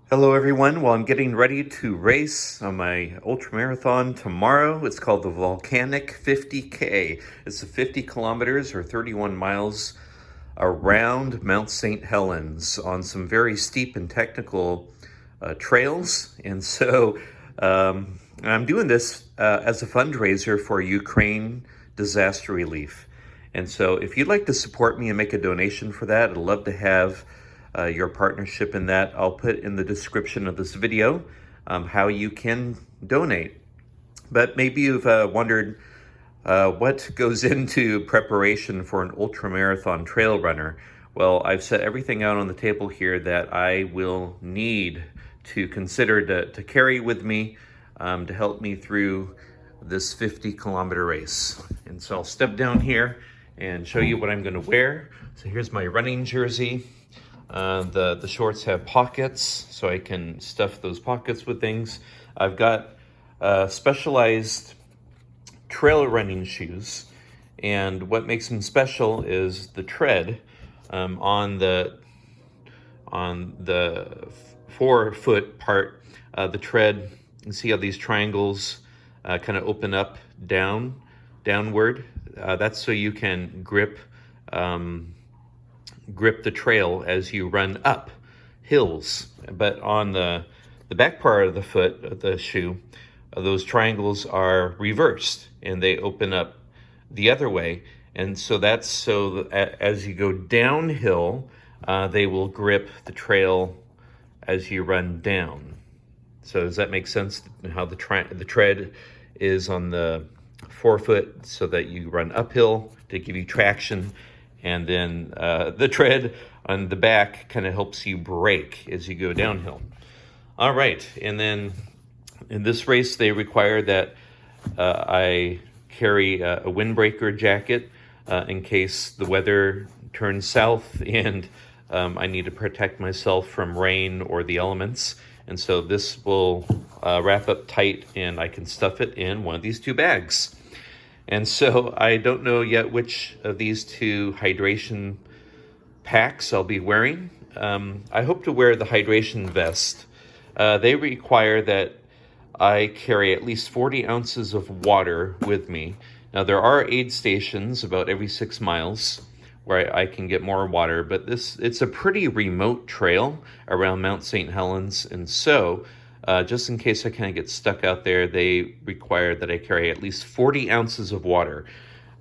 Hello everyone. Well, I'm getting ready to race on my ultramarathon tomorrow. It's called the Volcanic 50K. It's the 50 kilometers or 31 miles around Mount St. Helens on some very steep and technical trails. And so I'm doing this as a fundraiser for Ukraine disaster relief. And so if you'd like to support me and make a donation for that, I'd love to have your partnership in that. I'll put in the description of this video how you can donate. But maybe you've wondered what goes into preparation for an ultramarathon trail runner. Well, I've set everything out on the table here that I will need to consider to carry with me to help me through this 50-kilometer race. And so I'll step down here and show you what I'm going to wear. So here's my running jersey. The shorts have pockets, so I can stuff those pockets with things. I've got specialized trail running shoes, and what makes them special is the tread on the forefoot part. The tread, you see how these triangles kind of open up downward. That's so you can grip the trail as you run up hills. But on the back part of the foot of the shoe, those triangles are reversed and they open up the other way. And so that's so that as you go downhill, they will grip the trail as you run down. So does that make sense? How the tread is on the forefoot so that you run uphill to give you traction, and then the tread on the back kind of helps you brake as you go downhill. All right, and then in this race, they require that I carry a windbreaker jacket in case the weather turns south and I need to protect myself from rain or the elements. And so this will wrap up tight and I can stuff it in one of these two bags. And so I don't know yet which of these two hydration packs I'll be wearing. I hope to wear the hydration vest. They require that I carry at least 40 ounces of water with me. Now there are aid stations about every 6 miles where I can get more water, but it's a pretty remote trail around Mount St. Helens, and so just in case I kind of get stuck out there, they require that I carry at least 40 ounces of water.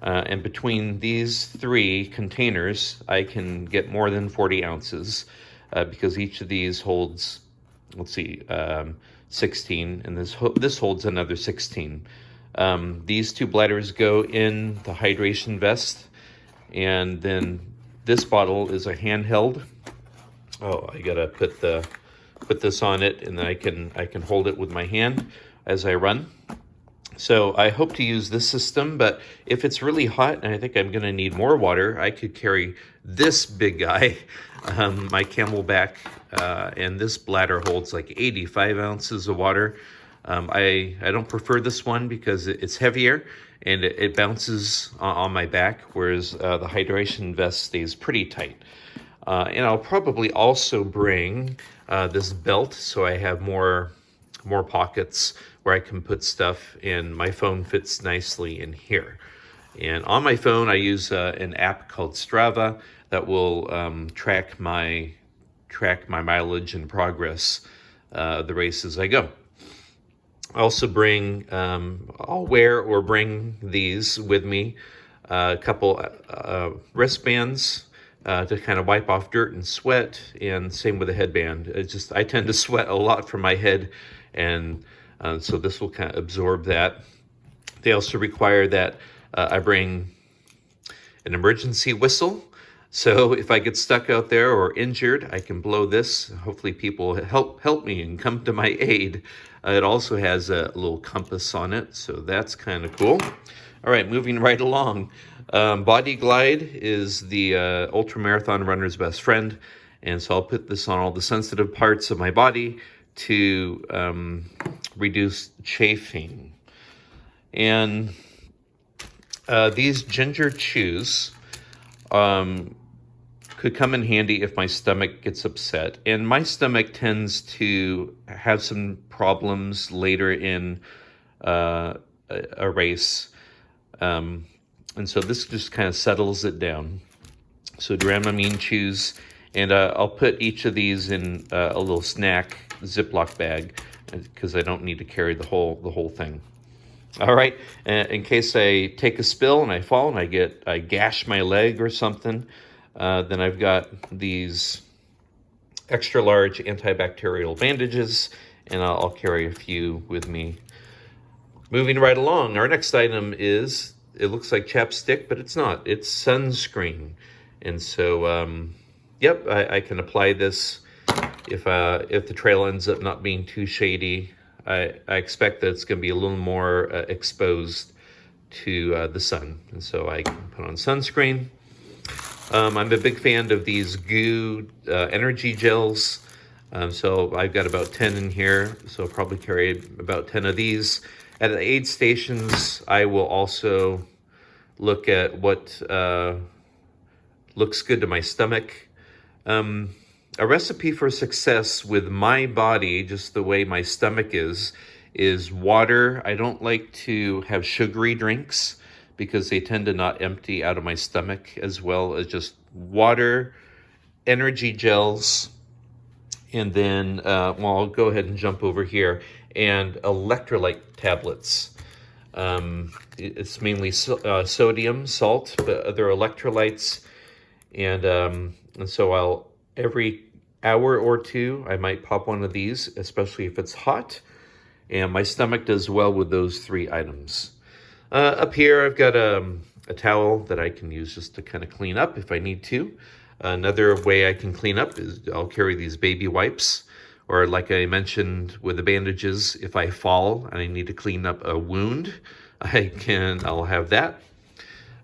And between these three containers, I can get more than 40 ounces because each of these holds, 16, and this holds another 16. These two bladders go in the hydration vest, and then this bottle is a handheld. Oh, I gotta put this on it, and then I can hold it with my hand as I run. So I hope to use this system, but if it's really hot and I think I'm gonna need more water, I could carry this big guy, my Camelback, and this bladder holds like 85 ounces of water. I don't prefer this one because it's heavier and it bounces on my back, whereas the hydration vest stays pretty tight. And I'll probably also bring this belt so I have more pockets where I can put stuff, and my phone fits nicely in here. And on my phone, I use an app called Strava that will track my mileage and progress the race as I go. I also bring, I'll wear or bring these with me, a couple wristbands to kind of wipe off dirt and sweat, and same with a headband. I tend to sweat a lot from my head, and so this will kind of absorb that. They also require that I bring an emergency whistle. So if I get stuck out there or injured, I can blow this. Hopefully people help me and come to my aid. It also has a little compass on it, so that's kind of cool. All right, moving right along. Body Glide is the ultramarathon runner's best friend, and so I'll put this on all the sensitive parts of my body to reduce chafing. And these ginger chews could could come in handy if my stomach gets upset. And my stomach tends to have some problems later in a race. And so this just kind of settles it down. So Dramamine chews, and I'll put each of these in a little snack Ziploc bag because I don't need to carry the whole thing. All right, in case I take a spill and I fall and I gash my leg or something, then I've got these extra large antibacterial bandages, and I'll carry a few with me. Moving right along, our next item is, it looks like chapstick, but it's not. It's sunscreen. And so, yep, I can apply this if the trail ends up not being too shady. I expect that it's going to be a little more exposed to the sun. And so I can put on sunscreen. I'm a big fan of these goo energy gels. So I've got about 10 in here. So I'll probably carry about 10 of these. At the aid stations, I will also look at what looks good to my stomach. A recipe for success with my body, just the way my stomach is water. I don't like to have sugary drinks because they tend to not empty out of my stomach, as well as just water, energy gels, and then, well, I'll go ahead and jump over here, and electrolyte tablets. It's mainly sodium, salt, but other electrolytes. And so every hour or two, I might pop one of these, especially if it's hot. And my stomach does well with those 3 items. Up here, I've got a towel that I can use just to kind of clean up if I need to. Another way I can clean up is I'll carry these baby wipes. Or like I mentioned with the bandages, if I fall and I need to clean up a wound, I'll have that.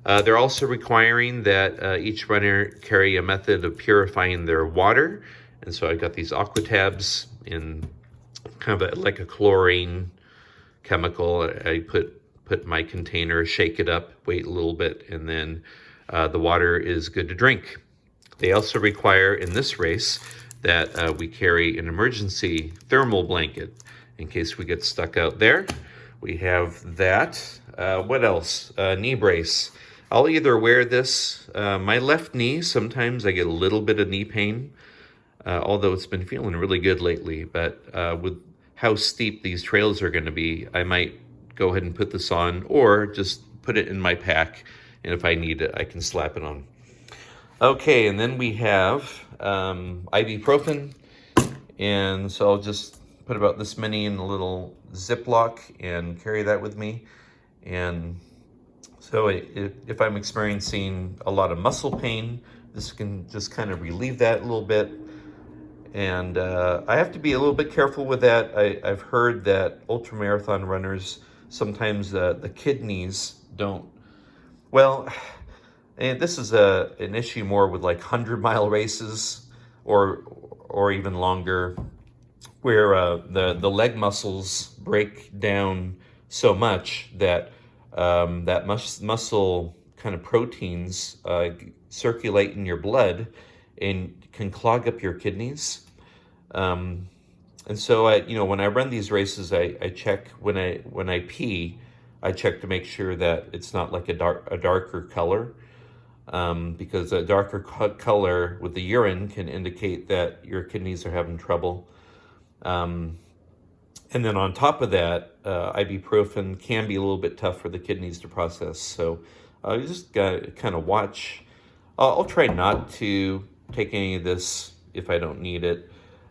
They're also requiring that each runner carry a method of purifying their water. And so I've got these aqua tabs in kind of like a chlorine chemical. I put my container, shake it up, wait a little bit, and then the water is good to drink. They also require in this race that we carry an emergency thermal blanket in case we get stuck out there. We have that. What else? Knee brace. I'll either wear this, my left knee, sometimes I get a little bit of knee pain, although it's been feeling really good lately. But with how steep these trails are going to be, I might go ahead and put this on, or just put it in my pack, and if I need it, I can slap it on. Okay, and then we have ibuprofen, and so I'll just put about this many in a little Ziploc and carry that with me. And so if I'm experiencing a lot of muscle pain, this can just kind of relieve that a little bit. And I have to be a little bit careful with that. I've heard that ultramarathon runners, sometimes the kidneys don't, well, and this is an issue more with like 100-mile races or even longer, where the leg muscles break down so much that that muscle kind of proteins circulate in your blood and can clog up your kidneys. And so when I run these races, I check when I pee, I check to make sure that it's not like a darker color, because a darker color with the urine can indicate that your kidneys are having trouble. And then on top of that, ibuprofen can be a little bit tough for the kidneys to process. So you just got to kind of watch. I'll try not to take any of this if I don't need it.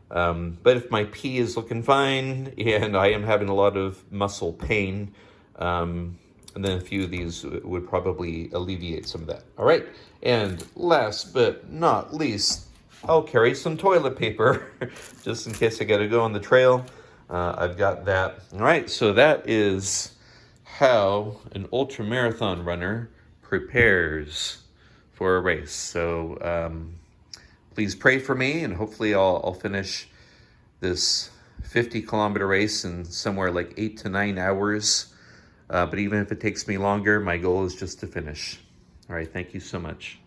But if my pee is looking fine and I am having a lot of muscle pain, and then a few of these would probably alleviate some of that. All right. And last but not least, I'll carry some toilet paper just in case I got to go on the trail. I've got that. All right, so that is how an ultramarathon runner prepares for a race. So please pray for me, and hopefully I'll finish this 50-kilometer race in somewhere like 8 to 9 hours. But even if it takes me longer, my goal is just to finish. All right, thank you so much.